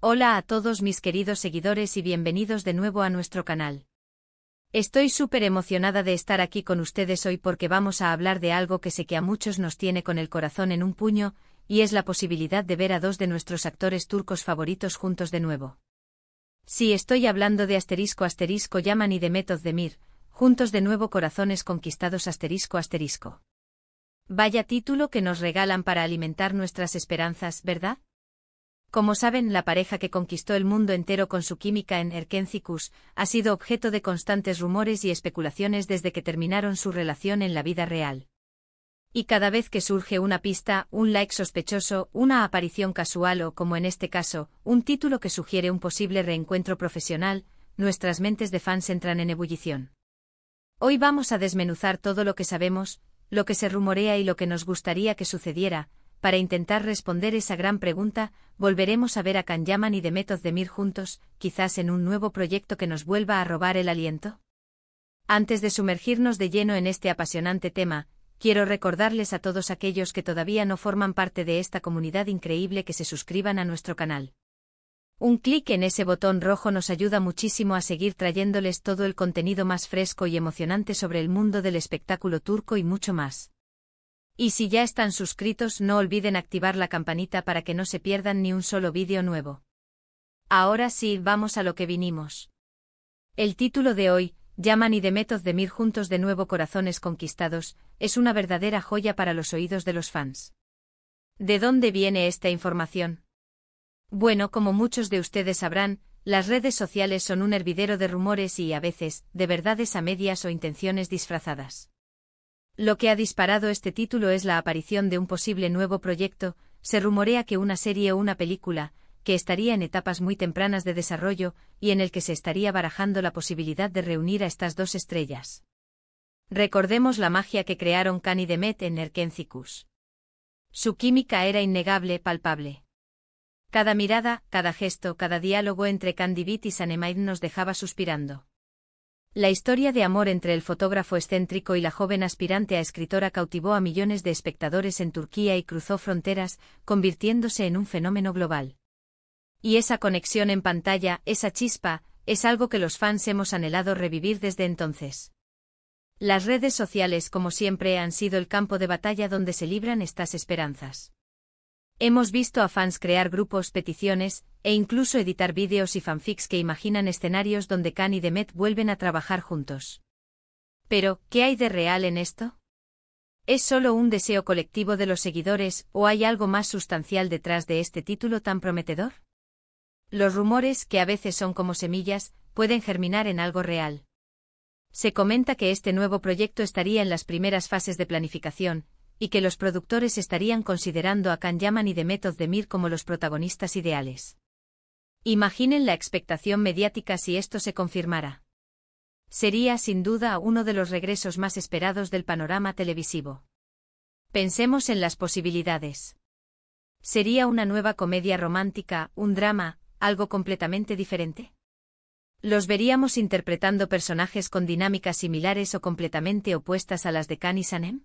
Hola a todos mis queridos seguidores y bienvenidos de nuevo a nuestro canal. Estoy súper emocionada de estar aquí con ustedes hoy porque vamos a hablar de algo que sé que a muchos nos tiene con el corazón en un puño, y es la posibilidad de ver a dos de nuestros actores turcos favoritos juntos de nuevo. Sí, estoy hablando de **Yaman y Demet Özdemir, juntos de nuevo, corazones conquistados ***. Vaya título que nos regalan para alimentar nuestras esperanzas, ¿verdad? Como saben, la pareja que conquistó el mundo entero con su química en Erkenci ha sido objeto de constantes rumores y especulaciones desde que terminaron su relación en la vida real. Y cada vez que surge una pista, un like sospechoso, una aparición casual o, como en este caso, un título que sugiere un posible reencuentro profesional, nuestras mentes de fans entran en ebullición. Hoy vamos a desmenuzar todo lo que sabemos, lo que se rumorea y lo que nos gustaría que sucediera. Para intentar responder esa gran pregunta, volveremos a ver a Can Yaman y Demet Özdemir juntos, quizás en un nuevo proyecto que nos vuelva a robar el aliento. Antes de sumergirnos de lleno en este apasionante tema, quiero recordarles a todos aquellos que todavía no forman parte de esta comunidad increíble que se suscriban a nuestro canal. Un clic en ese botón rojo nos ayuda muchísimo a seguir trayéndoles todo el contenido más fresco y emocionante sobre el mundo del espectáculo turco y mucho más. Y si ya están suscritos, no olviden activar la campanita para que no se pierdan ni un solo vídeo nuevo. Ahora sí, vamos a lo que vinimos. El título de hoy, Yaman y Demet Özdemir juntos de nuevo, corazones conquistados, es una verdadera joya para los oídos de los fans. ¿De dónde viene esta información? Bueno, como muchos de ustedes sabrán, las redes sociales son un hervidero de rumores y, a veces, de verdades a medias o intenciones disfrazadas. Lo que ha disparado este título es la aparición de un posible nuevo proyecto. Se rumorea que una serie o una película, que estaría en etapas muy tempranas de desarrollo, y en el que se estaría barajando la posibilidad de reunir a estas dos estrellas. Recordemos la magia que crearon Can y Demet en Erkenci. Su química era innegable, palpable. Cada mirada, cada gesto, cada diálogo entre Candivit y Sanemide nos dejaba suspirando. La historia de amor entre el fotógrafo excéntrico y la joven aspirante a escritora cautivó a millones de espectadores en Turquía y cruzó fronteras, convirtiéndose en un fenómeno global. Y esa conexión en pantalla, esa chispa, es algo que los fans hemos anhelado revivir desde entonces. Las redes sociales, como siempre, han sido el campo de batalla donde se libran estas esperanzas. Hemos visto a fans crear grupos, peticiones, e incluso editar vídeos y fanfics que imaginan escenarios donde Can y Demet vuelven a trabajar juntos. Pero, ¿qué hay de real en esto? ¿Es solo un deseo colectivo de los seguidores, o hay algo más sustancial detrás de este título tan prometedor? Los rumores, que a veces son como semillas, pueden germinar en algo real. Se comenta que este nuevo proyecto estaría en las primeras fases de planificación, y que los productores estarían considerando a Can Yaman y Demet Özdemir como los protagonistas ideales. Imaginen la expectación mediática si esto se confirmara. Sería, sin duda, uno de los regresos más esperados del panorama televisivo. Pensemos en las posibilidades. ¿Sería una nueva comedia romántica, un drama, algo completamente diferente? ¿Los veríamos interpretando personajes con dinámicas similares o completamente opuestas a las de Can y Sanem?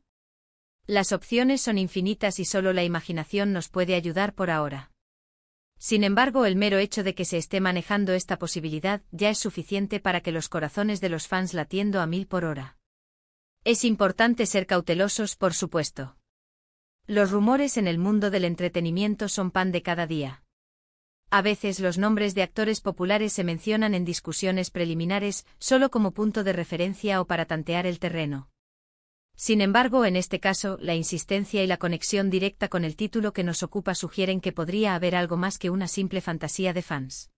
Las opciones son infinitas y solo la imaginación nos puede ayudar por ahora. Sin embargo, el mero hecho de que se esté manejando esta posibilidad ya es suficiente para que los corazones de los fans latiendo a 1000 por hora. Es importante ser cautelosos, por supuesto. Los rumores en el mundo del entretenimiento son pan de cada día. A veces los nombres de actores populares se mencionan en discusiones preliminares solo como punto de referencia o para tantear el terreno. Sin embargo, en este caso, la insistencia y la conexión directa con el título que nos ocupa sugieren que podría haber algo más que una simple fantasía de fans.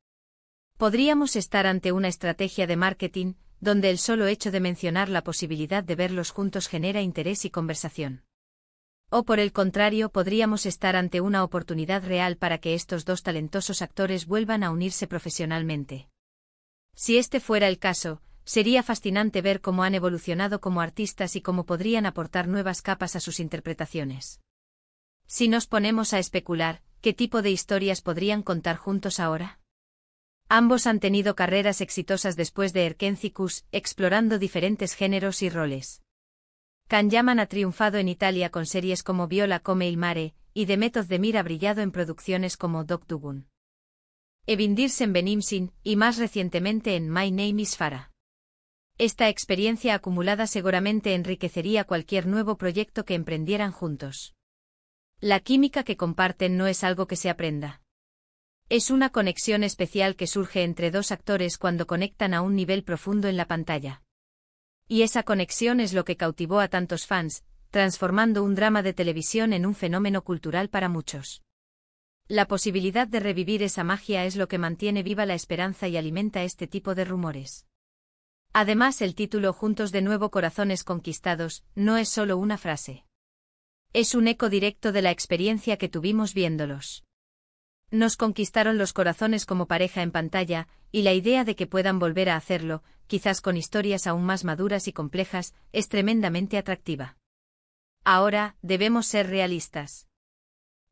Podríamos estar ante una estrategia de marketing, donde el solo hecho de mencionar la posibilidad de verlos juntos genera interés y conversación. O por el contrario, podríamos estar ante una oportunidad real para que estos dos talentosos actores vuelvan a unirse profesionalmente. Si este fuera el caso, sería fascinante ver cómo han evolucionado como artistas y cómo podrían aportar nuevas capas a sus interpretaciones. Si nos ponemos a especular, ¿qué tipo de historias podrían contar juntos ahora? Ambos han tenido carreras exitosas después de Erkenci, explorando diferentes géneros y roles. Can Yaman ha triunfado en Italia con series como Viola come il mare, y Demet Özdemir ha brillado en producciones como Dok Dugun. Evindirsen Benimsin, y más recientemente en My Name is Farah. Esta experiencia acumulada seguramente enriquecería cualquier nuevo proyecto que emprendieran juntos. La química que comparten no es algo que se aprenda. Es una conexión especial que surge entre dos actores cuando conectan a un nivel profundo en la pantalla. Y esa conexión es lo que cautivó a tantos fans, transformando un drama de televisión en un fenómeno cultural para muchos. La posibilidad de revivir esa magia es lo que mantiene viva la esperanza y alimenta este tipo de rumores. Además, el título Juntos de nuevo, corazones conquistados, no es solo una frase. Es un eco directo de la experiencia que tuvimos viéndolos. Nos conquistaron los corazones como pareja en pantalla, y la idea de que puedan volver a hacerlo, quizás con historias aún más maduras y complejas, es tremendamente atractiva. Ahora, debemos ser realistas.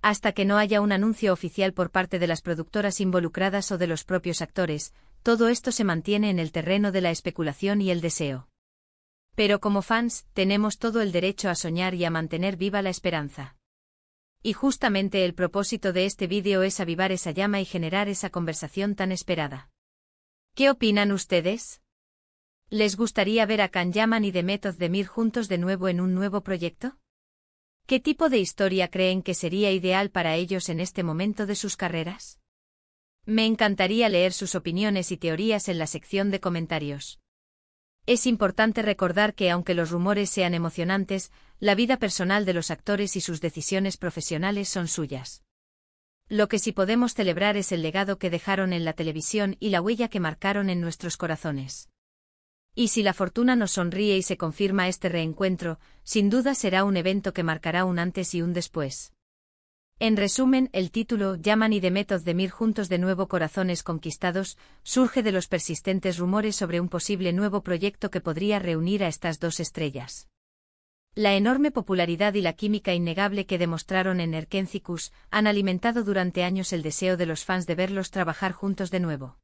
Hasta que no haya un anuncio oficial por parte de las productoras involucradas o de los propios actores, todo esto se mantiene en el terreno de la especulación y el deseo. Pero como fans, tenemos todo el derecho a soñar y a mantener viva la esperanza. Y justamente el propósito de este vídeo es avivar esa llama y generar esa conversación tan esperada. ¿Qué opinan ustedes? ¿Les gustaría ver a Can Yaman y Demet Özdemir juntos de nuevo en un nuevo proyecto? ¿Qué tipo de historia creen que sería ideal para ellos en este momento de sus carreras? Me encantaría leer sus opiniones y teorías en la sección de comentarios. Es importante recordar que aunque los rumores sean emocionantes, la vida personal de los actores y sus decisiones profesionales son suyas. Lo que sí podemos celebrar es el legado que dejaron en la televisión y la huella que marcaron en nuestros corazones. Y si la fortuna nos sonríe y se confirma este reencuentro, sin duda será un evento que marcará un antes y un después. En resumen, el título Yaman y Demet Özdemir juntos de nuevo, corazones conquistados, surge de los persistentes rumores sobre un posible nuevo proyecto que podría reunir a estas dos estrellas. La enorme popularidad y la química innegable que demostraron en Erkencikus han alimentado durante años el deseo de los fans de verlos trabajar juntos de nuevo.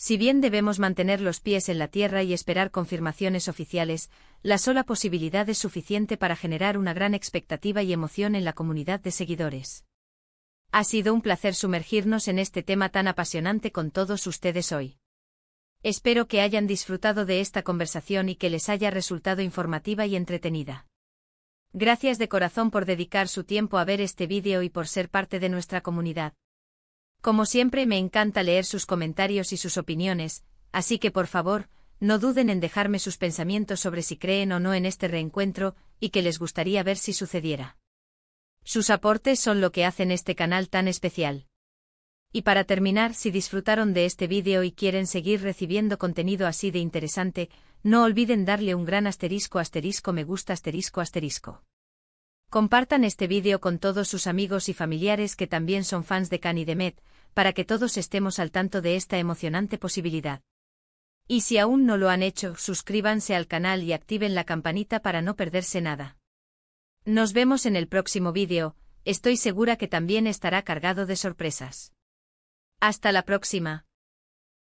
Si bien debemos mantener los pies en la tierra y esperar confirmaciones oficiales, la sola posibilidad es suficiente para generar una gran expectativa y emoción en la comunidad de seguidores. Ha sido un placer sumergirnos en este tema tan apasionante con todos ustedes hoy. Espero que hayan disfrutado de esta conversación y que les haya resultado informativa y entretenida. Gracias de corazón por dedicar su tiempo a ver este vídeo y por ser parte de nuestra comunidad. Como siempre, me encanta leer sus comentarios y sus opiniones, así que por favor, no duden en dejarme sus pensamientos sobre si creen o no en este reencuentro, y qué les gustaría ver si sucediera. Sus aportes son lo que hacen este canal tan especial. Y para terminar, si disfrutaron de este vídeo y quieren seguir recibiendo contenido así de interesante, no olviden darle un gran asterisco me gusta asterisco. Compartan este vídeo con todos sus amigos y familiares que también son fans de Can y Demet, para que todos estemos al tanto de esta emocionante posibilidad. Y si aún no lo han hecho, suscríbanse al canal y activen la campanita para no perderse nada. Nos vemos en el próximo vídeo, estoy segura que también estará cargado de sorpresas. Hasta la próxima.